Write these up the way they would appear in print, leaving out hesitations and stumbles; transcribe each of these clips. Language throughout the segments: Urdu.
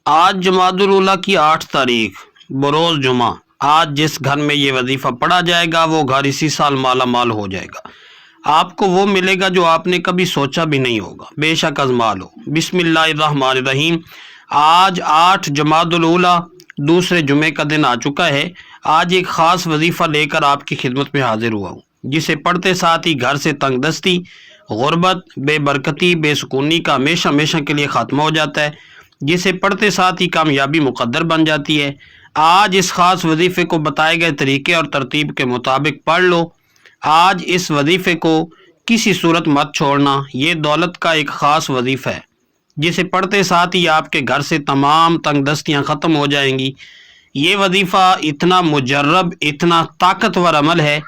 آج جمادی الاولیٰ کی 8 تاریخ بروز جمعہ۔ آج جس گھر میں یہ وظیفہ پڑھا جائے گا وہ گھر اسی سال مالا مال ہو جائے گا۔ آپ کو وہ ملے گا جو آپ نے کبھی سوچا بھی نہیں ہوگا، بے شک ازمال ہو۔ بسم اللہ الرحمن الرحیم۔ آج 8 جمادی الاولیٰ دوسرے جمعے کا دن آ چکا ہے۔ آج ایک خاص وظیفہ لے کر آپ کی خدمت میں حاضر ہوا ہوں، جسے پڑھتے ساتھ ہی گھر سے تنگ دستی، غربت، بے برکتی، بے سکونی کا ہمیشہ ہمیشہ کے لیے خاتمہ ہو جاتا ہے، جسے پڑھتے ساتھ ہی کامیابی مقدر بن جاتی ہے۔ آج اس خاص وظیفے کو بتائے گئے طریقے اور ترتیب کے مطابق پڑھ لو۔ آج اس وظیفے کو کسی صورت مت چھوڑنا۔ یہ دولت کا ایک خاص وظیفہ ہے، جسے پڑھتے ساتھ ہی آپ کے گھر سے تمام تنگ دستیاں ختم ہو جائیں گی۔ یہ وظیفہ اتنا مجرب، اتنا طاقتور عمل ہے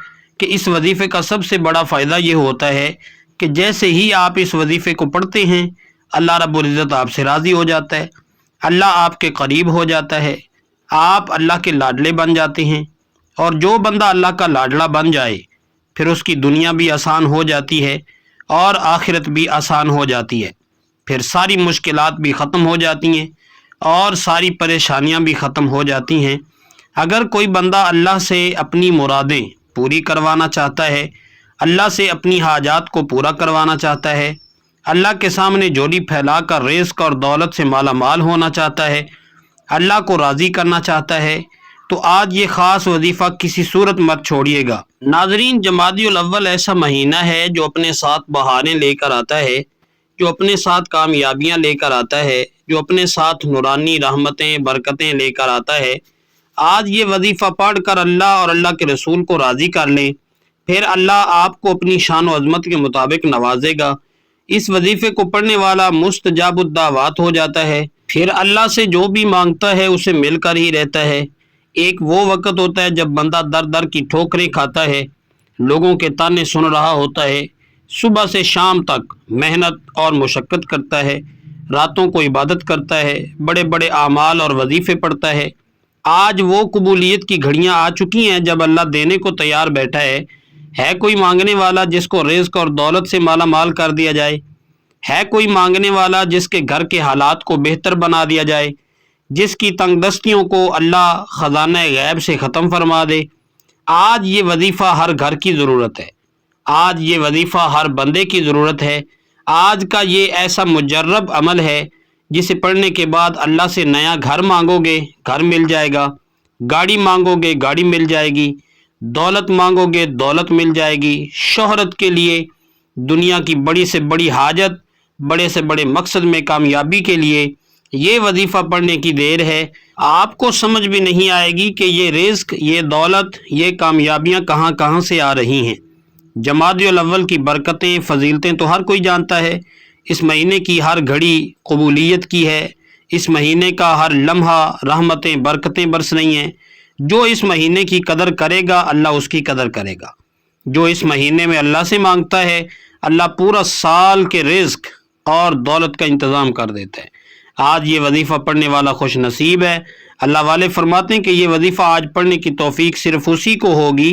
کہ اس وظیفے کا سب سے بڑا فائدہ یہ ہوتا ہے کہ جیسے ہی آپ اس وظیفے کو پڑھتے ہیں، اللہ رب العزت آپ سے راضی ہو جاتا ہے، اللہ آپ کے قریب ہو جاتا ہے، آپ اللہ کے لاڈلے بن جاتے ہیں۔ اور جو بندہ اللہ کا لاڈلا بن جائے پھر اس کی دنیا بھی آسان ہو جاتی ہے اور آخرت بھی آسان ہو جاتی ہے، پھر ساری مشکلات بھی ختم ہو جاتی ہیں اور ساری پریشانیاں بھی ختم ہو جاتی ہیں۔ اگر کوئی بندہ اللہ سے اپنی مرادیں پوری کروانا چاہتا ہے، اللہ سے اپنی حاجات کو پورا کروانا چاہتا ہے، اللہ کے سامنے جولی پھیلا کر رزق اور دولت سے مالا مال ہونا چاہتا ہے، اللہ کو راضی کرنا چاہتا ہے، تو آج یہ خاص وظیفہ کسی صورت مت چھوڑیے گا۔ ناظرین، جمادی الاول ایسا مہینہ ہے جو اپنے ساتھ بہاریں لے کر آتا ہے، جو اپنے ساتھ کامیابیاں لے کر آتا ہے، جو اپنے ساتھ نورانی رحمتیں برکتیں لے کر آتا ہے۔ آج یہ وظیفہ پڑھ کر اللہ اور اللہ کے رسول کو راضی کر لیں، پھر اللہ آپ کو اپنی شان و عظمت کے مطابق نوازے گا۔ اس وظیفے کو پڑھنے والا مستجاب الدعوات ہو جاتا ہے، پھر اللہ سے جو بھی مانگتا ہے اسے مل کر ہی رہتا ہے۔ ایک وہ وقت ہوتا ہے جب بندہ در در کی ٹھوکریں کھاتا ہے، لوگوں کے تانے سن رہا ہوتا ہے، صبح سے شام تک محنت اور مشقت کرتا ہے، راتوں کو عبادت کرتا ہے، بڑے بڑے اعمال اور وظیفے پڑھتا ہے۔ آج وہ قبولیت کی گھڑیاں آ چکی ہیں جب اللہ دینے کو تیار بیٹھا ہے کوئی مانگنے والا جس کو رزق اور دولت سے مالا مال کر دیا جائے؟ ہے کوئی مانگنے والا جس کے گھر کے حالات کو بہتر بنا دیا جائے، جس کی تنگ دستیوں کو اللہ خزانہ غیب سے ختم فرما دے؟ آج یہ وظیفہ ہر گھر کی ضرورت ہے، آج یہ وظیفہ ہر بندے کی ضرورت ہے۔ آج کا یہ ایسا مجرب عمل ہے جسے پڑھنے کے بعد اللہ سے نیا گھر مانگو گے گھر مل جائے گا، گاڑی مانگو گے گاڑی مل جائے گی، دولت مانگو گے دولت مل جائے گی، شہرت کے لیے، دنیا کی بڑی سے بڑی حاجت، بڑے سے بڑے مقصد میں کامیابی کے لیے یہ وظیفہ پڑھنے کی دیر ہے۔ آپ کو سمجھ بھی نہیں آئے گی کہ یہ رزق، یہ دولت، یہ کامیابیاں کہاں کہاں سے آ رہی ہیں۔ جمادی الاول کی برکتیں فضیلتیں تو ہر کوئی جانتا ہے۔ اس مہینے کی ہر گھڑی قبولیت کی ہے، اس مہینے کا ہر لمحہ رحمتیں برکتیں برس رہی ہیں۔ جو اس مہینے کی قدر کرے گا اللہ اس کی قدر کرے گا، جو اس مہینے میں اللہ سے مانگتا ہے اللہ پورا سال کے رزق اور دولت کا انتظام کر دیتا ہے۔ آج یہ وظیفہ پڑھنے والا خوش نصیب ہے۔ اللہ والے فرماتے ہیں کہ یہ وظیفہ آج پڑھنے کی توفیق صرف اسی کو ہوگی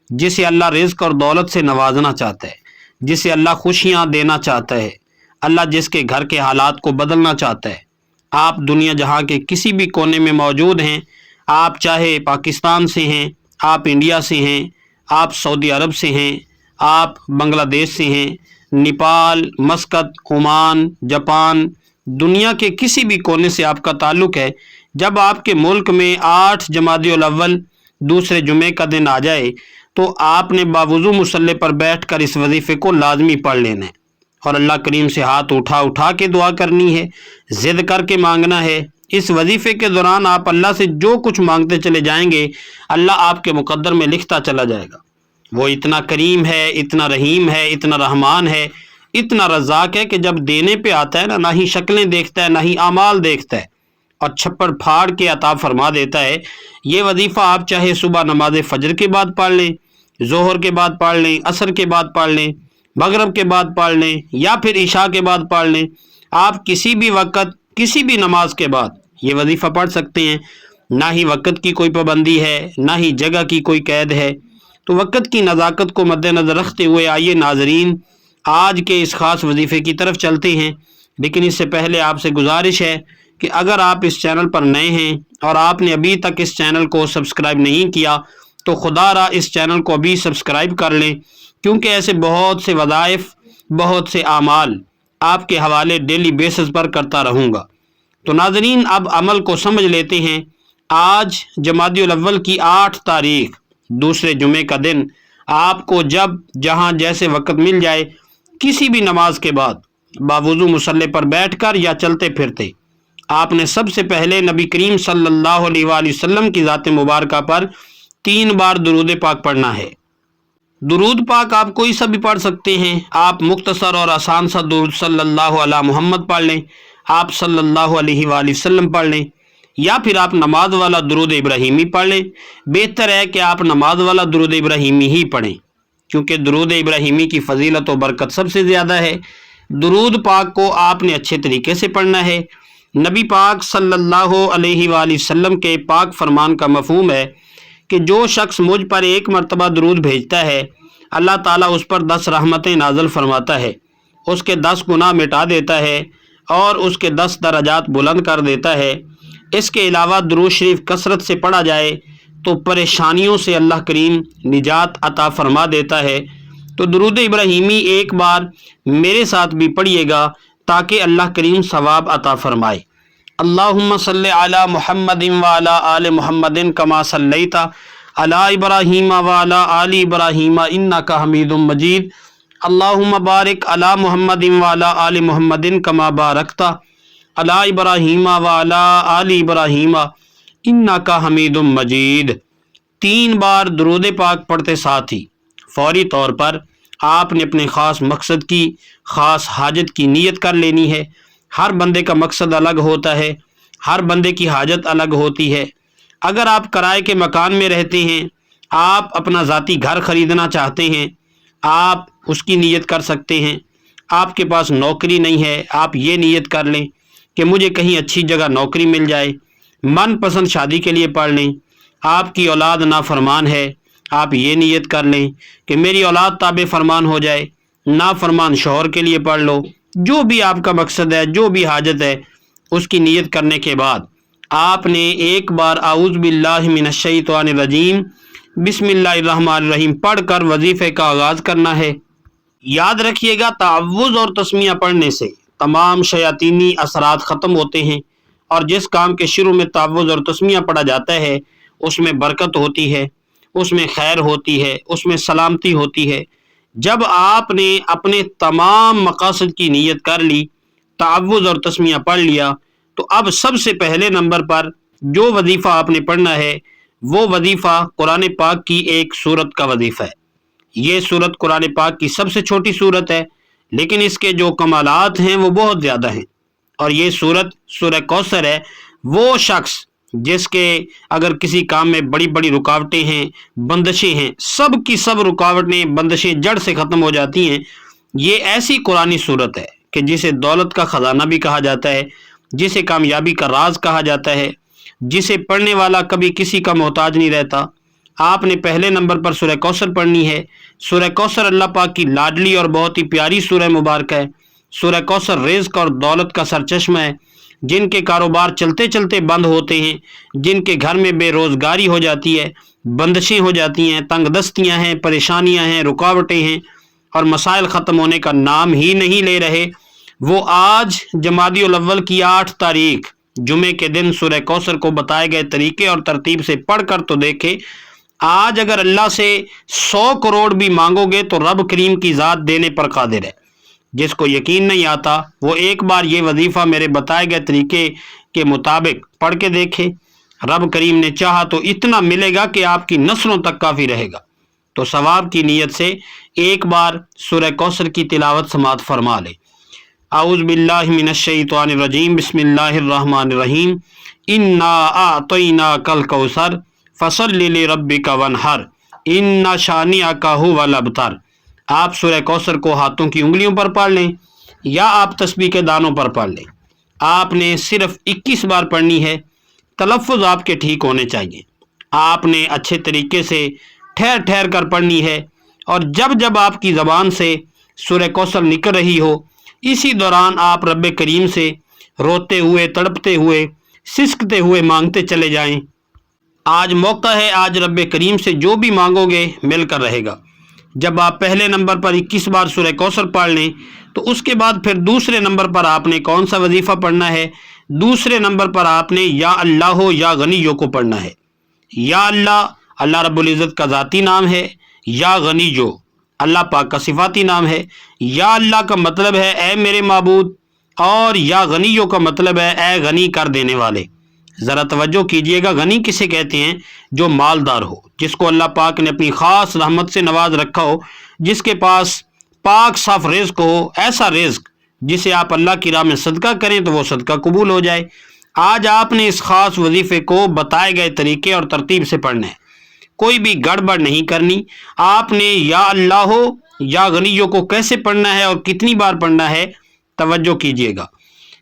جسے اللہ رزق اور دولت سے نوازنا چاہتا ہے، جسے اللہ خوشیاں دینا چاہتا ہے، اللہ جس کے گھر کے حالات کو بدلنا چاہتا ہے۔ آپ دنیا جہاں کے کسی بھی کونے میں موجود ہیں، آپ چاہے پاکستان سے ہیں، آپ انڈیا سے ہیں، آپ سعودی عرب سے ہیں، آپ بنگلہ دیش سے ہیں، نیپال، مسقط، عمان، جاپان، دنیا کے کسی بھی کونے سے آپ کا تعلق ہے، جب آپ کے ملک میں 8 جمادی الاول دوسرے جمعے کا دن آ جائے تو آپ نے باوضو مصلی پر بیٹھ کر اس وظیفے کو لازمی پڑھ لینا ہے اور اللہ کریم سے ہاتھ اٹھا اٹھا کے دعا کرنی ہے، ضد کر کے مانگنا ہے۔ اس وظیفے کے دوران آپ اللہ سے جو کچھ مانگتے چلے جائیں گے اللہ آپ کے مقدر میں لکھتا چلا جائے گا۔ وہ اتنا کریم ہے، اتنا رحیم ہے، اتنا رحمان ہے، اتنا رزاق ہے کہ جب دینے پہ آتا ہے نہ ہی شکلیں دیکھتا ہے نہ ہی اعمال دیکھتا ہے اور چھپڑ پھاڑ کے عطا فرما دیتا ہے۔ یہ وظیفہ آپ چاہے صبح نماز فجر کے بعد پڑھ لیں، ظہر کے بعد پڑھ لیں، عصر کے بعد پڑھ لیں، مغرب کے بعد پڑھ لیں یا پھر عشاء کے بعد پڑھ لیں، آپ کسی بھی وقت کسی بھی نماز کے بعد یہ وظیفہ پڑھ سکتے ہیں۔ نہ ہی وقت کی کوئی پابندی ہے، نہ ہی جگہ کی کوئی قید ہے۔ تو وقت کی نزاکت کو مد نظر رکھتے ہوئے آئیے ناظرین آج کے اس خاص وظیفے کی طرف چلتے ہیں، لیکن اس سے پہلے آپ سے گزارش ہے کہ اگر آپ اس چینل پر نئے ہیں اور آپ نے ابھی تک اس چینل کو سبسکرائب نہیں کیا تو خدا را اس چینل کو ابھی سبسکرائب کر لیں، کیونکہ ایسے بہت سے وظائف، بہت سے اعمال آپ کے حوالے ڈیلی بیسس پر کرتا رہوں گا۔ تو ناظرین، اب عمل کو سمجھ لیتے ہیں۔ آج جمادی الاول کی 8 تاریخ، دوسرے جمعے کا دن، آپ کو جب جہاں جیسے وقت مل جائے، کسی بھی نماز کے بعد باوضو مصلی پر بیٹھ کر یا چلتے پھرتے، آپ نے سب سے پہلے نبی کریم صلی اللہ علیہ وآلہ وسلم کی ذات مبارکہ پر 3 بار درود پاک پڑھنا ہے۔ درود پاک آپ کوئی سا بھی پڑھ سکتے ہیں۔ آپ مختصر اور آسان سا درود صلی اللہ علی محمد پڑھ لیں، آپ صلی اللہ علیہ وآلہ وسلم پڑھ لیں، یا پھر آپ نماز والا درود ابراہیمی پڑھ لیں۔ بہتر ہے کہ آپ نماز والا درود ابراہیمی ہی پڑھیں، کیونکہ درود ابراہیمی کی فضیلت و برکت سب سے زیادہ ہے۔ درود پاک کو آپ نے اچھے طریقے سے پڑھنا ہے۔ نبی پاک صلی اللہ علیہ وآلہ وسلم کے پاک فرمان کا مفہوم ہے کہ جو شخص مجھ پر 1 مرتبہ درود بھیجتا ہے، اللہ تعالیٰ اس پر 10 رحمتیں نازل فرماتا ہے، اس کے 10 گناہ مٹا دیتا ہے اور اس کے 10 درجات بلند کر دیتا ہے۔ اس کے علاوہ درود شریف کثرت سے پڑھا جائے تو پریشانیوں سے اللہ کریم نجات عطا فرما دیتا ہے۔ تو درود ابراہیمی ایک بار میرے ساتھ بھی پڑھیے گا تاکہ اللہ کریم ثواب عطا فرمائے۔ اللہم صلی علی محمد وعلی آل محمد کما صلیت علی ابراہیم وعلی آل ابراہیم انک حمید مجید۔ اللہم بارک علی محمد وعلی آل محمد کما بارکت علی ابراہیم وعلی آل ابراہیم انک حمید مجید۔ 3 بار درود پاک پڑھتے ساتھ ہی فوری طور پر آپ نے اپنے خاص مقصد کی، خاص حاجت کی نیت کر لینی ہے۔ ہر بندے کا مقصد الگ ہوتا ہے، ہر بندے کی حاجت الگ ہوتی ہے۔ اگر آپ کرائے کے مکان میں رہتے ہیں، آپ اپنا ذاتی گھر خریدنا چاہتے ہیں، آپ اس کی نیت کر سکتے ہیں۔ آپ کے پاس نوکری نہیں ہے، آپ یہ نیت کر لیں کہ مجھے کہیں اچھی جگہ نوکری مل جائے۔ من پسند شادی کے لیے پڑھ لیں۔ آپ کی اولاد نافرمان ہے، آپ یہ نیت کر لیں کہ میری اولاد تابع فرمان ہو جائے۔ نافرمان شوہر کے لیے پڑھ لو۔ جو بھی آپ کا مقصد ہے، جو بھی حاجت ہے، اس کی نیت کرنے کے بعد آپ نے 1 بار اعوذ باللہ من الشیطان الرجیم بسم اللہ الرحمن الرحیم پڑھ کر وظیفے کا آغاز کرنا ہے۔ یاد رکھیے گا، تعوذ اور تسمیہ پڑھنے سے تمام شیاطینی اثرات ختم ہوتے ہیں، اور جس کام کے شروع میں تعوذ اور تسمیہ پڑھا جاتا ہے اس میں برکت ہوتی ہے، اس میں خیر ہوتی ہے، اس میں سلامتی ہوتی ہے۔ جب آپ نے اپنے تمام مقاصد کی نیت کر لی، تعوذ اور تسمیہ پڑھ لیا، تو اب سب سے پہلے نمبر پر جو وظیفہ آپ نے پڑھنا ہے وہ وظیفہ قرآن پاک کی ایک سورت کا وظیفہ ہے۔ یہ سورت قرآن پاک کی سب سے چھوٹی سورت ہے، لیکن اس کے جو کمالات ہیں وہ بہت زیادہ ہیں۔ اور یہ سورت سورہ کوثر ہے۔ وہ شخص جس کے اگر کسی کام میں بڑی بڑی رکاوٹیں ہیں، بندشیں ہیں، سب کی سب رکاوٹیں، بندشیں جڑ سے ختم ہو جاتی ہیں۔ یہ ایسی قرآنی صورت ہے کہ جسے دولت کا خزانہ بھی کہا جاتا ہے، جسے کامیابی کا راز کہا جاتا ہے، جسے پڑھنے والا کبھی کسی کا محتاج نہیں رہتا۔ آپ نے پہلے نمبر پر سورہ کوثر پڑھنی ہے۔ سورہ کوثر اللہ پاک کی لاڈلی اور بہت ہی پیاری سورہ مبارکہ ہے۔ سورہ کوثر رزق اور دولت کا سرچشمہ ہے۔ جن کے کاروبار چلتے چلتے بند ہوتے ہیں، جن کے گھر میں بے روزگاری ہو جاتی ہے، بندشیں ہو جاتی ہیں، تنگ دستیاں ہیں، پریشانیاں ہیں، رکاوٹیں ہیں، اور مسائل ختم ہونے کا نام ہی نہیں لے رہے، وہ آج جمادی الاول کی 8 تاریخ جمعے کے دن سورہ کوثر کو بتائے گئے طریقے اور ترتیب سے پڑھ کر تو دیکھے۔ آج اگر اللہ سے 100 کروڑ بھی مانگو گے تو رب کریم کی ذات دینے پر قادر ہے۔ جس کو یقین نہیں آتا وہ ایک بار یہ وظیفہ میرے بتائے گئے طریقے کے مطابق پڑھ کے دیکھے، رب کریم نے چاہا تو اتنا ملے گا کہ آپ کی نسلوں تک کافی رہے گا۔ تو ثواب کی نیت سے ایک بار سورہ کوثر کی تلاوت سماعت فرما لے۔ اعوذ باللہ من الشیطان الرجیم بسم اللہ الرحمن الرحیم انا اعطیناک الکوثر فصل لربک وانحر ان شانئک ھو الابتر۔ آپ سورہ کوثر کو ہاتھوں کی انگلیوں پر پڑھ لیں یا آپ تسبیح کے دانوں پر پڑھ لیں۔ آپ نے صرف 21 بار پڑھنی ہے۔ تلفظ آپ کے ٹھیک ہونے چاہیے۔ آپ نے اچھے طریقے سے ٹھہر ٹھہر کر پڑھنی ہے، اور جب جب آپ کی زبان سے سورہ کوثر نکل رہی ہو، اسی دوران آپ رب کریم سے روتے ہوئے تڑپتے ہوئے سسکتے ہوئے مانگتے چلے جائیں۔ آج موقع ہے، آج رب کریم سے جو بھی مانگو گے مل کر رہے گا۔ جب آپ پہلے نمبر پر 21 بار سورہ کوثر پڑھ لیں تو اس کے بعد پھر دوسرے نمبر پر آپ نے کون سا وظیفہ پڑھنا ہے؟ دوسرے نمبر پر آپ نے یا اللہ یا غنیو کو پڑھنا ہے۔ یا اللہ، اللہ رب العزت کا ذاتی نام ہے۔ یا غنیو، اللہ پاک کا صفاتی نام ہے۔ یا اللہ کا مطلب ہے اے میرے معبود، اور یا غنیو کا مطلب ہے اے غنی کر دینے والے۔ ذرا توجہ کیجئے گا، غنی کسے کہتے ہیں؟ جو مالدار ہو، جس کو اللہ پاک نے اپنی خاص رحمت سے نواز رکھا ہو، جس کے پاس پاک صاف رزق ہو، ایسا رزق جسے آپ اللہ کی راہ میں صدقہ کریں تو وہ صدقہ قبول ہو جائے۔ آج آپ نے اس خاص وظیفے کو بتائے گئے طریقے اور ترتیب سے پڑھنا ہے، کوئی بھی گڑبڑ نہیں کرنی۔ آپ نے یا اللہ ہو یا غنیو کو کیسے پڑھنا ہے اور کتنی بار پڑھنا ہے، توجہ کیجئے گا۔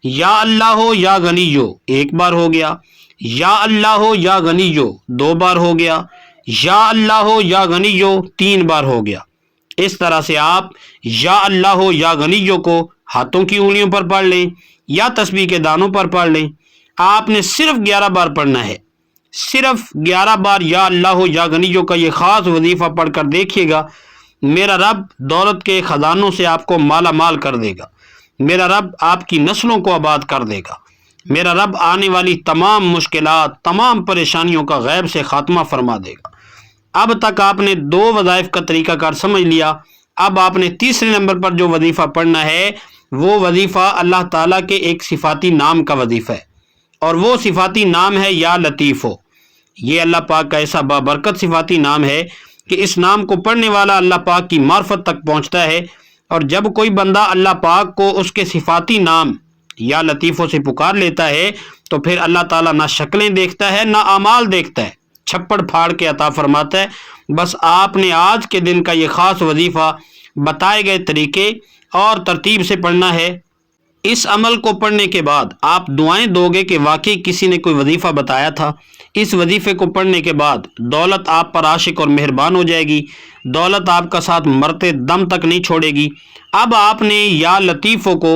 یا اللہ ہو یا غنیو ایک بار ہو گیا، یا اللہ ہو یا غنیو 2 بار ہو گیا، یا اللہ ہو یا غنیو 3 بار ہو گیا۔ اس طرح سے آپ یا اللہ ہو یا غنیو کو ہاتھوں کی انگلیوں پر پڑھ لیں یا تسبیح کے دانوں پر پڑھ لیں۔ آپ نے صرف 11 بار پڑھنا ہے، صرف 11 بار یا اللہ ہو یا غنیو کا یہ خاص وظیفہ پڑھ کر دیکھیے گا، میرا رب دولت کے خزانوں سے آپ کو مالا مال کر دے گا، میرا رب آپ کی نسلوں کو آباد کر دے گا، میرا رب آنے والی تمام مشکلات، تمام پریشانیوں کا غیب سے خاتمہ فرما دے گا۔ اب تک آپ نے 2 وظائف کا طریقہ کار سمجھ لیا، اب آپ نے تیسرے نمبر پر جو وظیفہ پڑھنا ہے وہ وظیفہ اللہ تعالیٰ کے ایک صفاتی نام کا وظیفہ ہے، اور وہ صفاتی نام ہے یا لطیف ہو۔ یہ اللہ پاک کا ایسا بابرکت صفاتی نام ہے کہ اس نام کو پڑھنے والا اللہ پاک کی معرفت تک پہنچتا ہے، اور جب کوئی بندہ اللہ پاک کو اس کے صفاتی نام یا لطیفوں سے پکار لیتا ہے تو پھر اللہ تعالیٰ نہ شکلیں دیکھتا ہے نہ اعمال دیکھتا ہے، چھپڑ پھاڑ کے عطا فرماتا ہے۔ بس آپ نے آج کے دن کا یہ خاص وظیفہ بتائے گئے طریقے اور ترتیب سے پڑھنا ہے۔ اس عمل کو پڑھنے کے بعد آپ دعائیں دو گے کہ واقعی کسی نے کوئی وظیفہ بتایا تھا۔ اس وظیفے کو پڑھنے کے بعد دولت آپ پر عاشق اور مہربان ہو جائے گی، دولت آپ کا ساتھ مرتے دم تک نہیں چھوڑے گی۔ اب آپ نے یا لطیفوں کو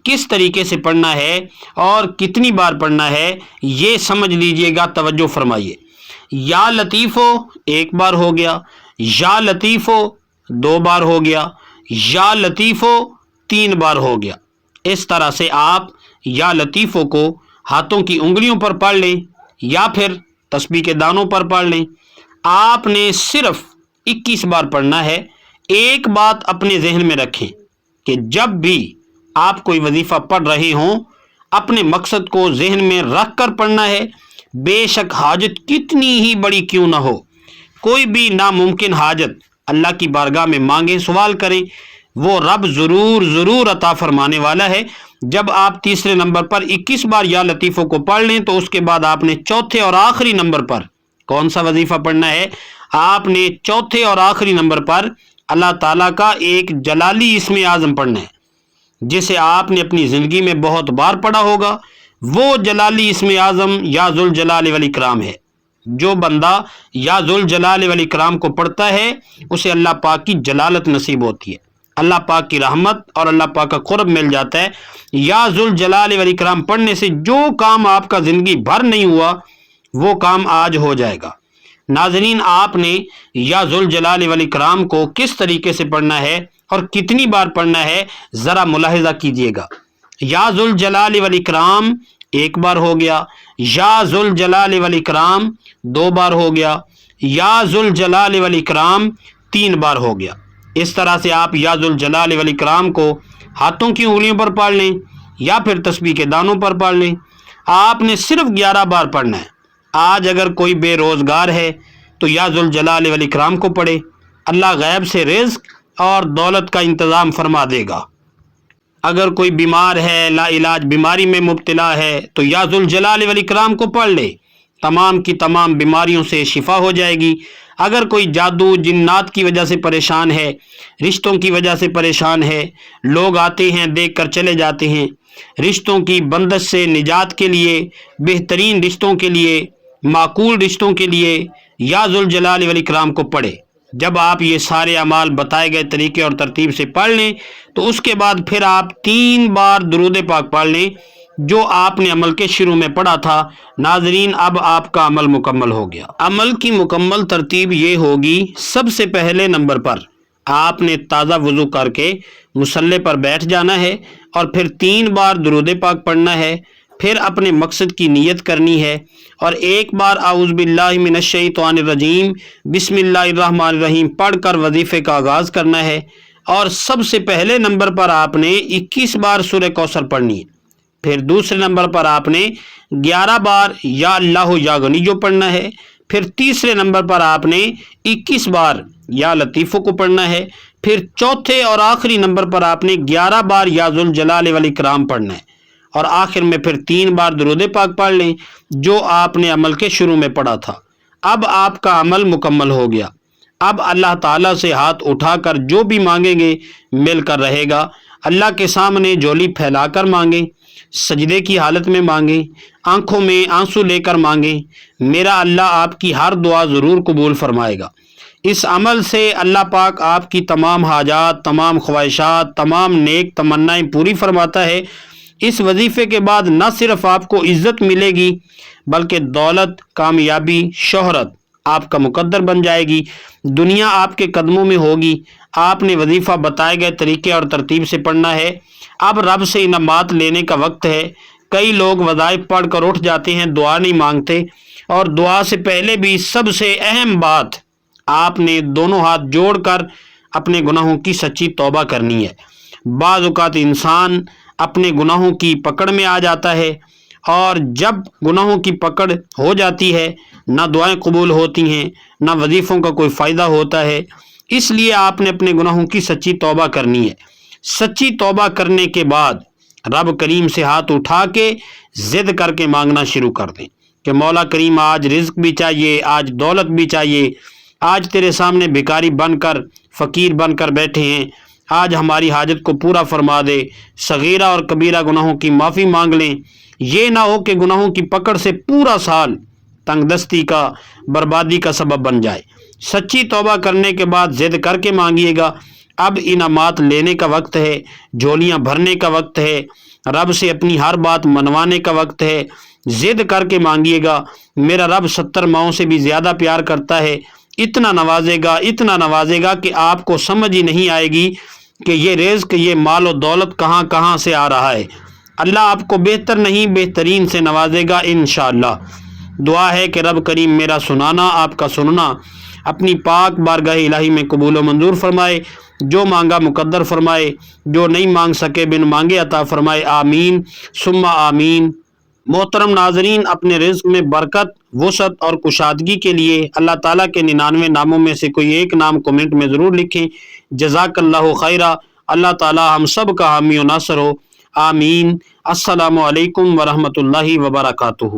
کس طریقے سے پڑھنا ہے اور کتنی بار پڑھنا ہے یہ سمجھ لیجئے گا، توجہ فرمائیے۔ یا لطیفو 1 بار ہو گیا، یا لطیفو 2 بار ہو گیا، یا لطیفو 3 بار ہو گیا۔ اس طرح سے آپ یا لطیفوں کو ہاتھوں کی انگلیوں پر پڑھ لیں یا پھر تسبیح کے دانوں پر پڑھ لیں۔ آپ نے صرف 21 بار پڑھنا ہے۔ ایک بات اپنے ذہن میں رکھیں کہ جب بھی آپ کوئی وظیفہ پڑھ رہے ہوں اپنے مقصد کو ذہن میں رکھ کر پڑھنا ہے، بے شک حاجت کتنی ہی بڑی کیوں نہ ہو، کوئی بھی ناممکن حاجت اللہ کی بارگاہ میں مانگیں، سوال کریں، وہ رب ضرور عطا فرمانے والا ہے۔ جب آپ تیسرے نمبر پر 21 بار یا لطیفوں کو پڑھ لیں تو اس کے بعد آپ نے چوتھے اور آخری نمبر پر کون سا وظیفہ پڑھنا ہے؟ آپ نے چوتھے اور آخری نمبر پر اللہ تعالیٰ کا ایک جلالی اسم اعظم پڑھنا ہے، جسے آپ نے اپنی زندگی میں بہت بار پڑھا ہوگا۔ وہ جلالی اسم اعظم یا ذوالجلال والاکرام ہے۔ جو بندہ یا ذوالجلال والاکرام کو پڑھتا ہے اسے اللہ پاک کی جلالت نصیب ہوتی ہے، اللہ پاک کی رحمت اور اللہ پاک کا قرب مل جاتا ہے۔ یا ذوالجلال والاکرام پڑھنے سے جو کام آپ کا زندگی بھر نہیں ہوا وہ کام آج ہو جائے گا۔ ناظرین، آپ نے یا ذوالجلال والاکرام کو کس طریقے سے پڑھنا ہے اور کتنی بار پڑھنا ہے ذرا ملاحظہ کیجئے گا۔ یا ذوالجلال والاکرام 1 بار ہو گیا، یا ذوالجلال والاکرام 2 بار ہو گیا، یا ذوالجلال والاکرام 3 بار ہو گیا۔ اس طرح سے آپ یا ذوالجلال والاکرام کو ہاتھوں کی انگلیوں پر پڑھ لیں یا پھر تسبیح کے دانوں پر پڑھ لیں۔ آپ نے صرف 11 بار پڑھنا ہے۔ آج اگر کوئی بے روزگار ہے تو یا ذوالجلال والاکرام کو پڑھے، اللہ غیب سے رزق اور دولت کا انتظام فرما دے گا۔ اگر کوئی بیمار ہے، لا علاج بیماری میں مبتلا ہے تو یا ذوالجلال والاکرام کو پڑھ لے، تمام کی تمام بیماریوں سے شفا ہو جائے گی۔ اگر کوئی جادو جنات کی وجہ سے پریشان ہے، رشتوں کی وجہ سے پریشان ہے، لوگ آتے ہیں دیکھ کر چلے جاتے ہیں، رشتوں کی بندش سے نجات کے لیے، بہترین رشتوں کے لیے، معقول رشتوں کے لیے یا ذوالجلال والاکرام کو پڑھے۔ جب آپ یہ سارے اعمال بتائے گئے طریقے اور ترتیب سے پڑھ لیں تو اس کے بعد پھر آپ 3 بار درود پاک پڑھ لیں جو آپ نے عمل کے شروع میں پڑھا تھا۔ ناظرین، اب آپ کا عمل مکمل ہو گیا۔ عمل کی مکمل ترتیب یہ ہوگی، سب سے پہلے نمبر پر آپ نے تازہ وضو کر کے مصلی پر بیٹھ جانا ہے اور پھر 3 بار درود پاک پڑھنا ہے، پھر اپنے مقصد کی نیت کرنی ہے اور ایک بار اعوذ باللہ من الشیطان الرجیم بسم اللہ الرحمن الرحیم پڑھ کر وظیفے کا آغاز کرنا ہے، اور سب سے پہلے نمبر پر آپ نے 21 بار سورہ کوثر پڑھنی ہے، پھر دوسرے نمبر پر آپ نے 11 بار یا اللہ یا غنی جو پڑھنا ہے، پھر تیسرے نمبر پر آپ نے 21 بار یا لطیفوں کو پڑھنا ہے، پھر چوتھے اور آخری نمبر پر آپ نے 11 بار یا ذوالجلال والاکرام پڑھنا ہے، اور آخر میں پھر 3 بار درود پاک پڑھ لیں جو آپ نے عمل کے شروع میں پڑھا تھا۔ اب آپ کا عمل مکمل ہو گیا۔ اب اللہ تعالیٰ سے ہاتھ اٹھا کر جو بھی مانگیں گے مل کر رہے گا۔ اللہ کے سامنے جھولی پھیلا کر مانگیں، سجدے کی حالت میں مانگیں، آنکھوں میں آنسو لے کر مانگیں، میرا اللہ آپ کی ہر دعا ضرور قبول فرمائے گا۔ اس عمل سے اللہ پاک آپ کی تمام حاجات، تمام خواہشات، تمام نیک تمنائیں پوری فرماتا ہے۔ اس وظیفے کے بعد نہ صرف آپ کو عزت ملے گی بلکہ دولت، کامیابی، شہرت آپ کا مقدر بن جائے گی، دنیا آپ کے قدموں میں ہوگی۔ آپ نے وظیفہ بتائے گئے طریقے اور ترتیب سے پڑھنا ہے۔ اب رب سے انعامات لینے کا وقت ہے۔ کئی لوگ وظائف پڑھ کر اٹھ جاتے ہیں، دعا نہیں مانگتے، اور دعا سے پہلے بھی سب سے اہم بات، آپ نے دونوں ہاتھ جوڑ کر اپنے گناہوں کی سچی توبہ کرنی ہے۔ بعض اوقات انسان اپنے گناہوں کی پکڑ میں آ جاتا ہے، اور جب گناہوں کی پکڑ ہو جاتی ہے نہ دعائیں قبول ہوتی ہیں، نہ وظیفوں کا کوئی فائدہ ہوتا ہے۔ اس لیے آپ نے اپنے گناہوں کی سچی توبہ کرنی ہے۔ سچی توبہ کرنے کے بعد رب کریم سے ہاتھ اٹھا کے ضد کر کے مانگنا شروع کر دیں کہ مولا کریم آج رزق بھی چاہیے، آج دولت بھی چاہیے، آج تیرے سامنے بھکاری بن کر، فقیر بن کر بیٹھے ہیں، آج ہماری حاجت کو پورا فرما دے۔ صغیرہ اور کبیرہ گناہوں کی معافی مانگ لیں۔ یہ نہ ہو کہ گناہوں کی پکڑ سے پورا سال تنگ دستی کا، بربادی کا سبب بن جائے۔ سچی توبہ کرنے کے بعد ضد کر کے مانگیے گا۔ اب انعامات لینے کا وقت ہے، جھولیاں بھرنے کا وقت ہے، رب سے اپنی ہر بات منوانے کا وقت ہے۔ ضد کر کے مانگیے گا۔ میرا رب 70 ماؤں سے بھی زیادہ پیار کرتا ہے، اتنا نوازے گا کہ آپ کو سمجھ ہی نہیں آئے گی کہ یہ رزق، یہ مال و دولت کہاں کہاں سے آ رہا ہے۔ اللہ آپ کو بہتر نہیں بہترین سے نوازے گا انشاءاللہ۔ دعا ہے کہ رب کریم میرا سنانا، آپ کا سننا اپنی پاک بارگاہ الہی میں قبول و منظور فرمائے، جو مانگا مقدر فرمائے، جو نہیں مانگ سکے بن مانگے عطا فرمائے، آمین ثم آمین۔ محترم ناظرین، اپنے رزق میں برکت، وسعت اور کشادگی کے لیے اللہ تعالیٰ کے 99 ناموں میں سے کوئی ایک نام کمنٹ میں ضرور لکھیں۔ جزاک اللہ خیرہ۔ اللہ تعالیٰ ہم سب کا حامی و ناصر ہو، آمین۔ السلام علیکم ورحمۃ اللہ وبرکاتہ۔